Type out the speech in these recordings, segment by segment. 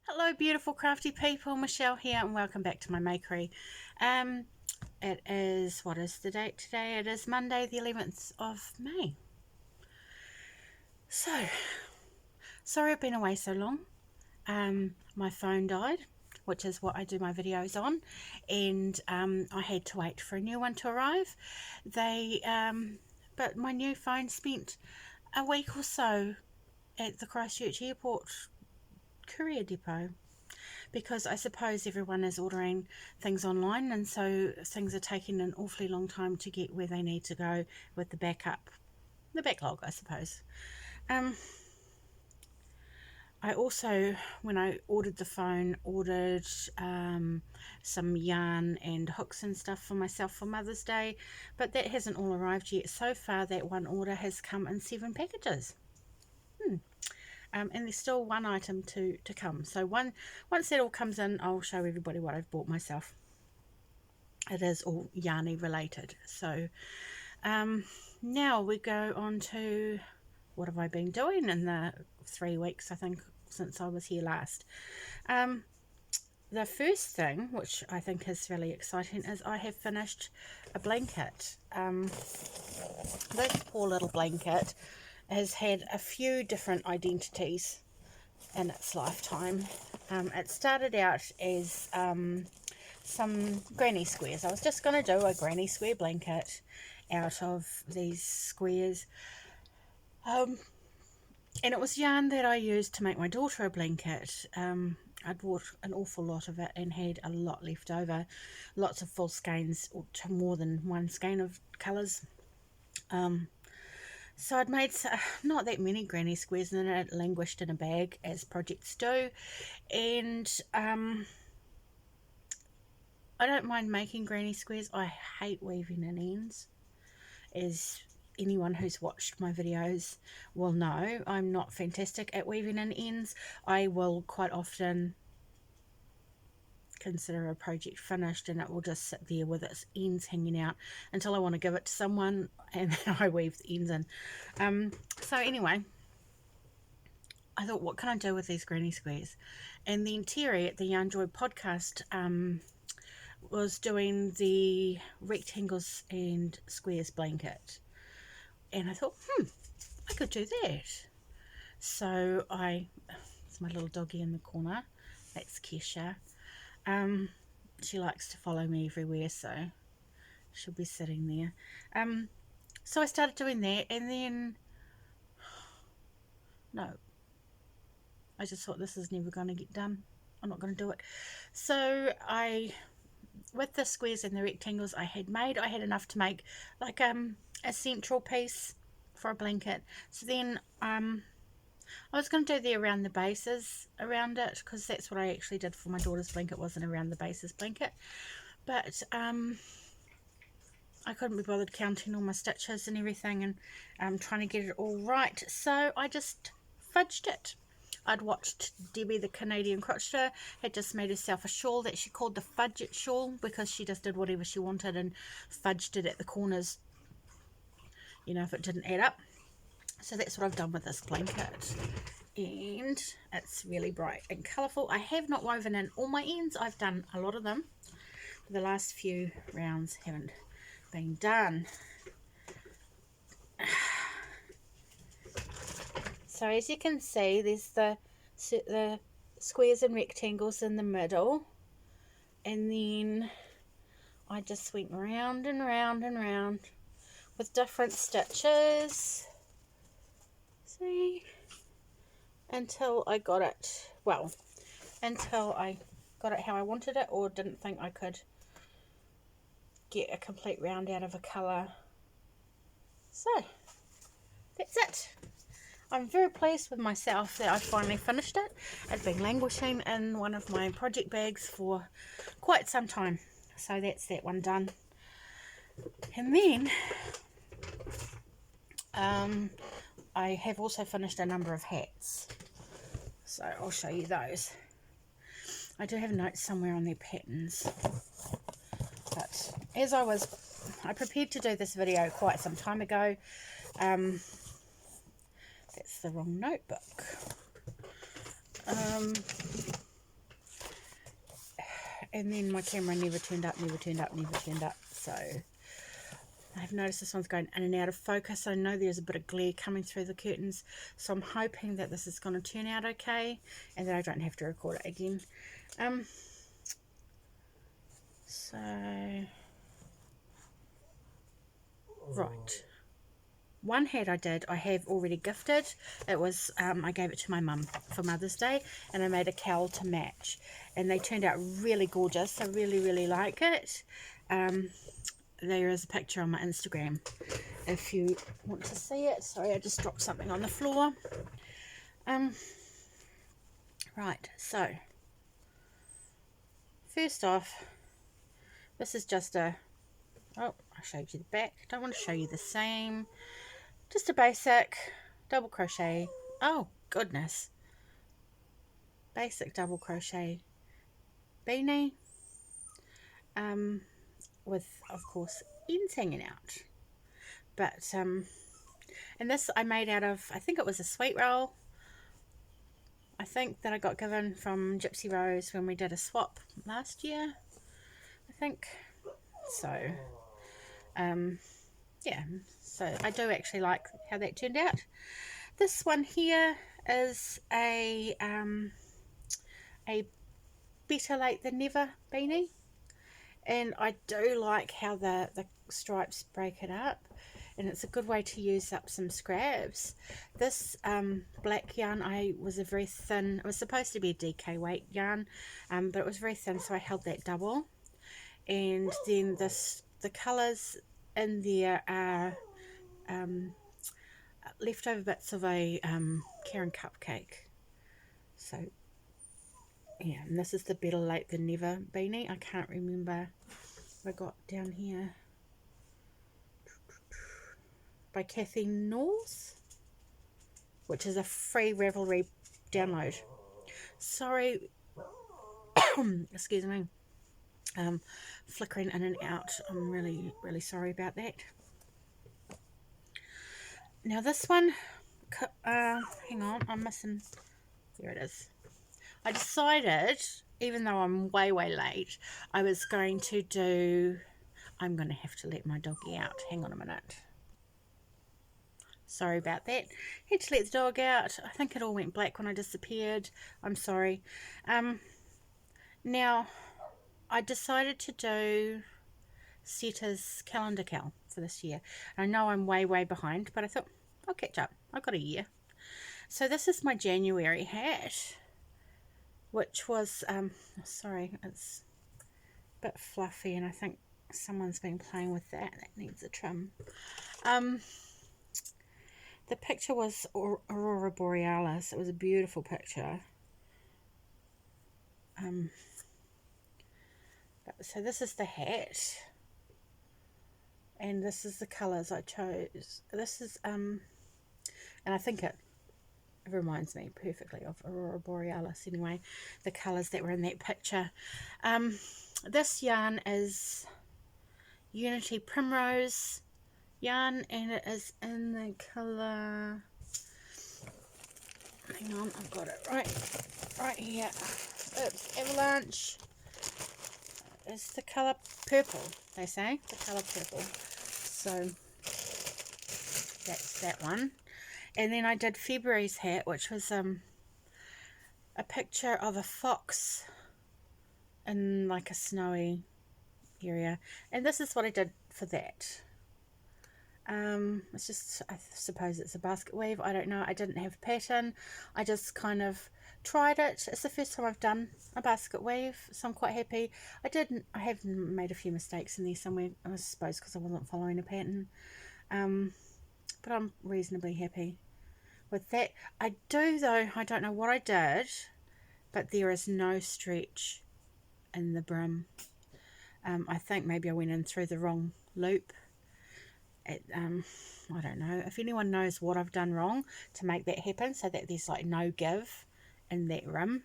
Hello beautiful crafty people, Michelle here and welcome back to my makery. It is, what is the date today? It is Monday the 11th of May. So, sorry I've been away so long. My phone died, which is what I do my videos on, and I had to wait for a new one to arrive. But my new phone spent a week or so at the Christchurch Airport courier depot, because I suppose everyone is ordering things online, and so things are taking an awfully long time to get where they need to go with the backlog, I suppose. I also, when I ordered the phone, ordered some yarn and hooks and stuff for myself for Mother's Day, but that hasn't all arrived yet. So far, that one order has come in 7 packages. And there's still one item to come. So once that all comes in, I'll show everybody what I've bought myself. It is all yarny related. So now we go on to what have I been doing in the 3 weeks, I think, since I was here last. The first thing, which I think is really exciting, is I have finished a blanket. This poor little blanket has had a few different identities in its lifetime. It started out as some granny squares. I was just going to do a granny square blanket out of these squares. And it was yarn that I used to make my daughter a blanket. I'd bought an awful lot of it and had a lot left over. Lots of full skeins, or to more than one skein of colours. So I'd made not that many granny squares, and then it languished in a bag, as projects do. And I don't mind making granny squares. I hate weaving in ends. As anyone who's watched my videos will know, I'm not fantastic at weaving in ends. I will quite often consider a project finished and it will just sit there with its ends hanging out until I want to give it to someone, and then I weave the ends in. So anyway, I thought, what can I do with these granny squares? And then Terri at the Yarn Joy podcast was doing the rectangles and squares blanket, and I thought, I could do that. So it's my little doggy in the corner, that's Kesha. She likes to follow me everywhere, so she'll be sitting there. So I started doing that, and then no, I just thought, this is never going to get done. I'm not going to do it. So with the squares and the rectangles I had made, I had enough to make like a central piece for a blanket. So then I was going to do the around the bases around it, because that's what I actually did for my daughter's blanket, wasn't around the bases blanket. But I couldn't be bothered counting all my stitches and everything, and trying to get it all right. So I just fudged it. I'd watched Debbie, the Canadian Crocheter, had just made herself a shawl that she called the Fudge It shawl, because she just did whatever she wanted and fudged it at the corners, you know, if it didn't add up. So that's what I've done with this blanket, and it's really bright and colourful. I have not woven in all my ends. I've done a lot of them. The last few rounds haven't been done. So as you can see, there's the squares and rectangles in the middle, and then I just went round and round and round with different stitches. See, until I got it, until I got it how I wanted it, or didn't think I could get a complete round out of a colour. So that's it. I'm very pleased with myself that I finally finished it. It's been languishing in one of my project bags for quite some time. So that's that one done. And then I have also finished a number of hats, so I'll show you those. I do have notes somewhere on their patterns, but as I prepared to do this video quite some time ago. That's the wrong notebook. and then my camera never turned up, so I've noticed this one's going in and out of focus. I know there's a bit of glare coming through the curtains, so I'm hoping that this is going to turn out okay and that I don't have to record it again. So right, one hat I have already gifted. It was I gave it to my mum for Mother's Day, and I made a cowl to match, and they turned out really gorgeous. I really like it. There is a picture on my Instagram if you want to see it. Sorry, I just dropped something on the floor. Right, so first off, this is just a, oh, I showed you the back, don't want to show you the seam, just a basic double crochet, oh goodness, basic double crochet beanie, with of course ends hanging out, but and this I made out of, I think it was a sweet roll, I think, that I got given from Gypsy Rose when we did a swap last year, I think. So yeah, so I do actually like how that turned out. This one here is a better late than never beanie, and I do like how the stripes break it up, and it's a good way to use up some scraps. This black yarn was a very thin, it was supposed to be a DK weight yarn, but it was very thin, so I held that double. And then the colours in there are leftover bits of a Karen cupcake. So yeah, and this is the better late than never beanie. I can't remember what I got down here. By Kathy North, which is a free Ravelry download. Sorry, excuse me, flickering in and out. I'm really sorry about that. Now this one, hang on, I'm missing, there it is. I decided, even though I'm way late, I was going to do, I'm going to have to let my doggy out. Hang on a minute. Sorry about that. Had to let the dog out. I think it all went black when I disappeared. I'm sorry. Now, I decided to do Setta's calendar cal for this year. I know I'm way behind, but I thought I'll catch up. I've got a year. So this is my January hat, which was, sorry, it's a bit fluffy, and I think someone's been playing with that. That needs a trim. The picture was Aurora Borealis. It was a beautiful picture. So this is the hat, and this is the colours I chose. This is and I think it reminds me perfectly of Aurora Borealis anyway, the colours that were in that picture. This yarn is Unity Primrose yarn, and it is in the colour, hang on, I've got it right here. It's Avalanche. It's the colour purple, they say, the colour purple. So that's that one. And then I did February's hat, which was a picture of a fox in like a snowy area, and this is what I did for that. It's just, I suppose it's a basket weave, I don't know. I didn't have a pattern, I just kind of tried it. It's the first time I've done a basket weave, so I'm quite happy. I have made a few mistakes in there somewhere, I suppose because I wasn't following a pattern, but I'm reasonably happy with that. I do though, I don't know what I did, but there is no stretch in the brim. I think maybe I went in through the wrong loop. I don't know if anyone knows what I've done wrong to make that happen, so that there's like no give in that rim,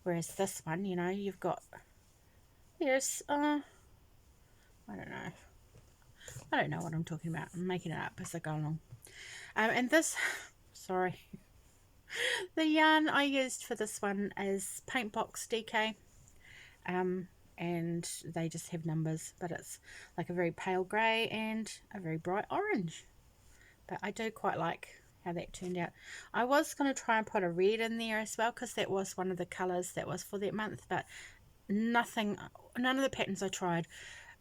whereas this one, you know, you've got, there's I don't know what I'm talking about. I'm making it up as I go along. And this, sorry, the yarn I used for this one is Paintbox DK. and they just have numbers, but it's like a very pale grey and a very bright orange. But I do quite like how that turned out. I was going to try and put a red in there as well, because that was one of the colours that was for that month, but none of the patterns I tried,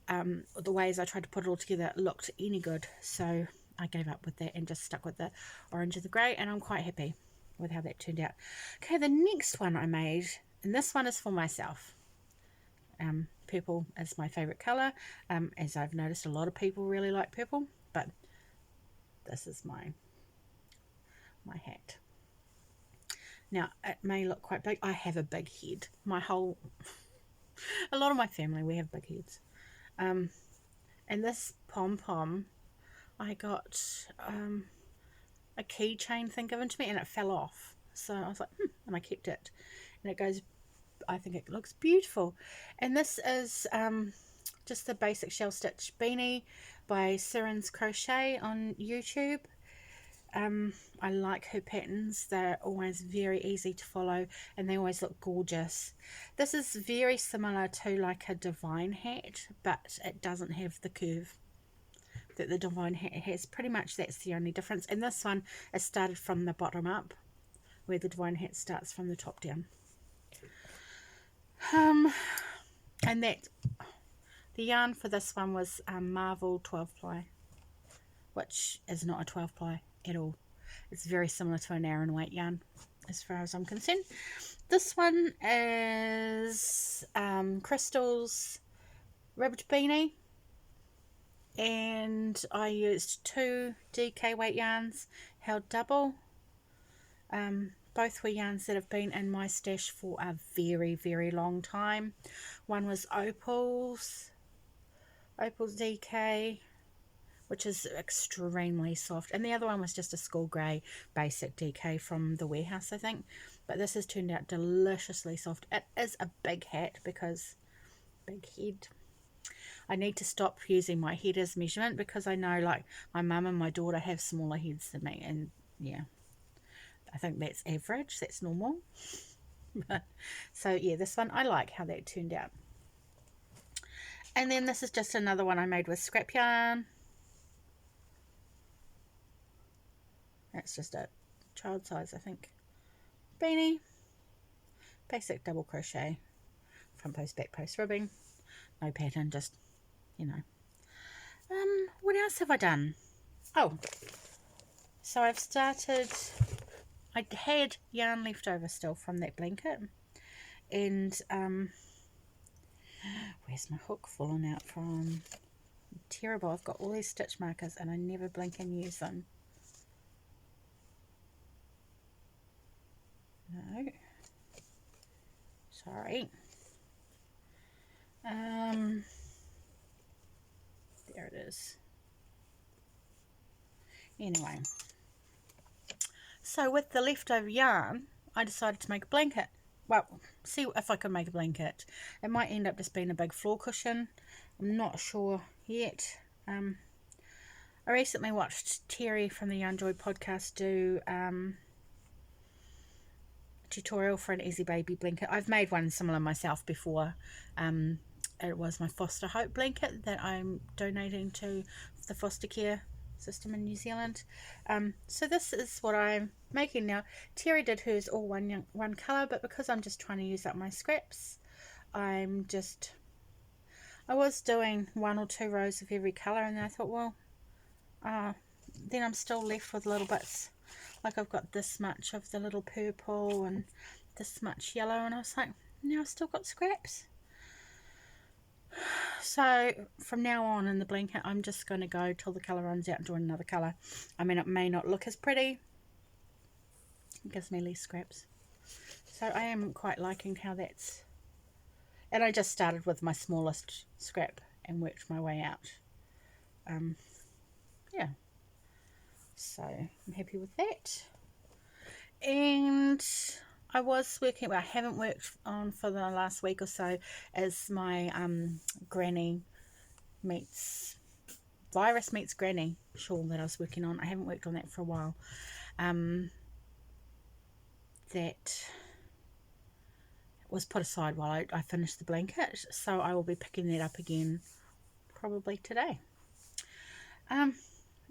the ways I tried to put it all together, looked any good. So I gave up with that and just stuck with the orange and the grey, and I'm quite happy with how that turned out. Okay, the next one I made, and this one is for myself. Purple is my favourite colour, as I've noticed a lot of people really like purple, but this is my hat. Now, it may look quite big. I have a big head. A lot of my family, we have big heads. And this pom-pom, I got a keychain thing given to me, and it fell off. So I was like, and I kept it. And it goes, I think it looks beautiful. And this is just the basic shell stitch beanie by Sirin's Crochet on YouTube. I like her patterns. They're always very easy to follow, and they always look gorgeous. This is very similar to like a Divine hat, but it doesn't have the curve that the Divine hat has. Pretty much that's the only difference. And this one is started from the bottom up, where the Divine hat starts from the top down. And that the yarn for this one was Marvel 12 ply, which is not a 12 ply at all. It's very similar to an Aran weight yarn as far as I'm concerned. This one is Crystal's ribbed beanie, and I used 2 DK weight yarns held double. Both were yarns that have been in my stash for a very, very long time. One was Opal's DK, which is extremely soft, and the other one was just a school grey basic DK from the warehouse, I think. But this has turned out deliciously soft. It is a big hat because big head. I need to stop using my head as measurement, because I know like my mum and my daughter have smaller heads than me, and yeah, I think that's average, that's normal. So yeah, this one, I like how that turned out. And then this is just another one I made with scrap yarn. That's just a child size, I think. Beanie. Basic double crochet. Front post, back post ribbing. No pattern, just, you know. What else have I done? Oh, so I've started... I had yarn left over still from that blanket. And, where's my hook fallen out from? Terrible. I've got all these stitch markers and I never blink and use them. No. Sorry. There it is. Anyway. So with the leftover yarn, I decided to make a blanket. Well, see if I can make a blanket. It might end up just being a big floor cushion. I'm not sure yet. I recently watched Terri from the Young Joy podcast do tutorial for an easy baby blanket. I've made one similar myself before. It was my foster hope blanket that I'm donating to the foster care system in New Zealand. So this is what I'm making now. Terri did hers all one colour, but because I'm just trying to use up my scraps, I was doing 1 or 2 rows of every colour, and then I thought, well, then I'm still left with little bits. Like I've got this much of the little purple and this much yellow, and I was like, now I've still got scraps. So from now on in the blanket, I'm just going to go till the colour runs out and do another colour. I mean, it may not look as pretty. It gives me less scraps. So I am quite liking how that's... And I just started with my smallest scrap and worked my way out. Yeah. So I'm happy with that. And I was working, well, I haven't worked on for the last week or so, as my granny meets virus meets granny shawl that I was working on. I haven't worked on that for a while. That was put aside while I finished the blanket, so I will be picking that up again probably today.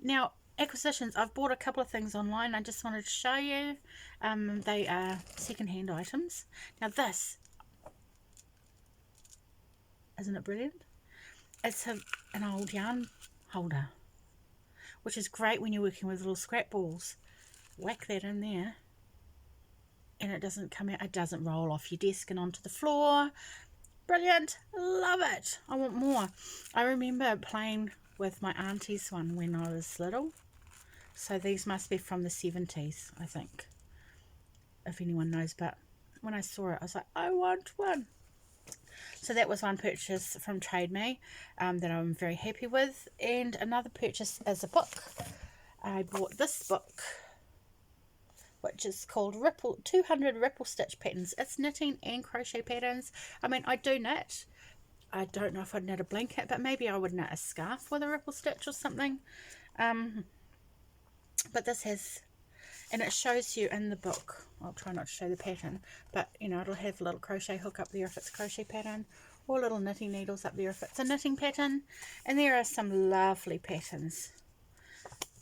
Now, acquisitions. I've bought a couple of things online. I just wanted to show you. They are second-hand items. Now this, isn't it brilliant? It's an old yarn holder, which is great when you're working with little scrap balls. Whack that in there and it doesn't come out, it doesn't roll off your desk and onto the floor. Brilliant, love it. I want more. I remember playing with my auntie's one when I was little, so these must be from the 70s, I think, if anyone knows. But when I saw it, I was like, I want one. So that was one purchase from Trade Me that I'm very happy with. And another purchase is a book. I bought this book, which is called 200 Ripple Stitch Patterns. It's knitting and crochet patterns. I mean, I do knit. I don't know if I'd knit a blanket, but maybe I would knit a scarf with a ripple stitch or something. But this has, and it shows you in the book, I'll try not to show the pattern, but you know, it'll have a little crochet hook up there if it's a crochet pattern, or little knitting needles up there if it's a knitting pattern. And there are some lovely patterns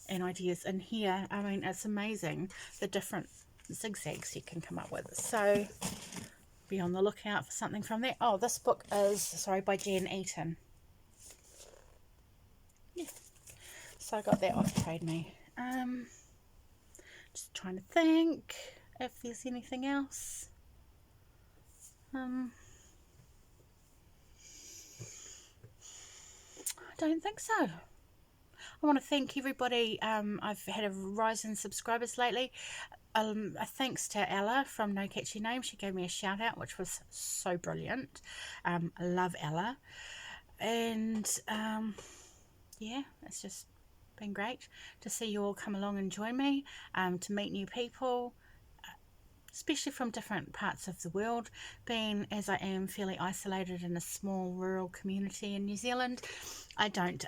and ideas in here. I mean, it's amazing the different zigzags you can come up with. So be on the lookout for something from there. Oh, this book is, sorry, by Jan Eaton. Yeah. So I got that off Trade Me. Just trying to think if there's anything else. I don't think so. I want to thank everybody. I've had a rise in subscribers lately. Thanks to Ella from No Catchy Name. She gave me a shout out, which was so brilliant. I love Ella. And yeah, it's just been great to see you all come along and join me, to meet new people, especially from different parts of the world. Being as I am fairly isolated in a small rural community in New Zealand, I don't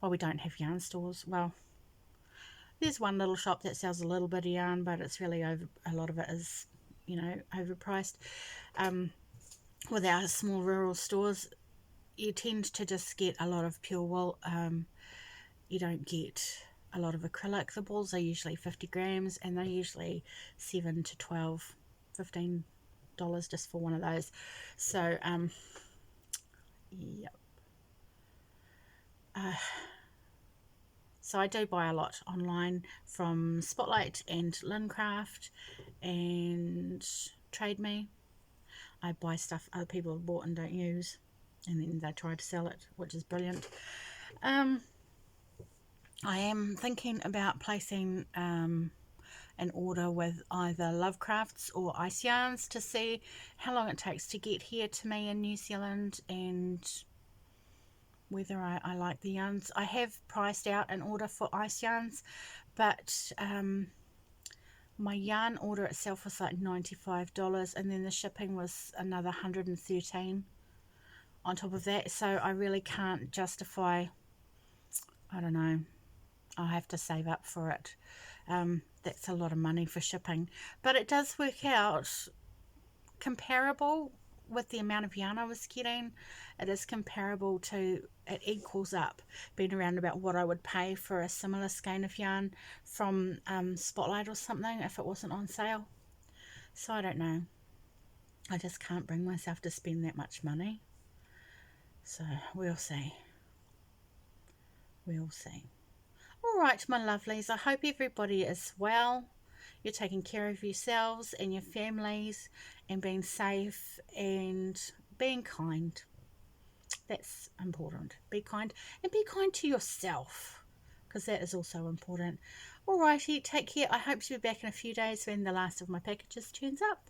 well, we don't have yarn stores. Well, there's one little shop that sells a little bit of yarn, but it's really a lot of it is, you know, overpriced. With our small rural stores, you tend to just get a lot of pure wool. You don't get a lot of acrylic. The balls are usually 50 grams and they're usually $7 to $12, $15 just for one of those. So yep. So I do buy a lot online from Spotlight and Lincraft and Trade Me. I buy stuff other people have bought and don't use, and then they try to sell it, which is brilliant. I am thinking about placing an order with either Lovecrafts or Ice Yarns to see how long it takes to get here to me in New Zealand and whether I like the yarns. I have priced out an order for Ice Yarns, but my yarn order itself was like $95, and then the shipping was another $113 on top of that. So I really can't justify, I don't know, I'll have to save up for it. That's a lot of money for shipping, but it does work out comparable with the amount of yarn I was getting. It is comparable to, it equals up, being around about what I would pay for a similar skein of yarn from Spotlight or something if it wasn't on sale. So I don't know, I just can't bring myself to spend that much money, so we'll see. We'll see. Alright, my lovelies, I hope everybody is well. You're taking care of yourselves and your families and being safe and being kind. That's important. Be kind, and be kind to yourself, because that is also important. Alrighty, take care. I hope to be back in a few days when the last of my packages turns up.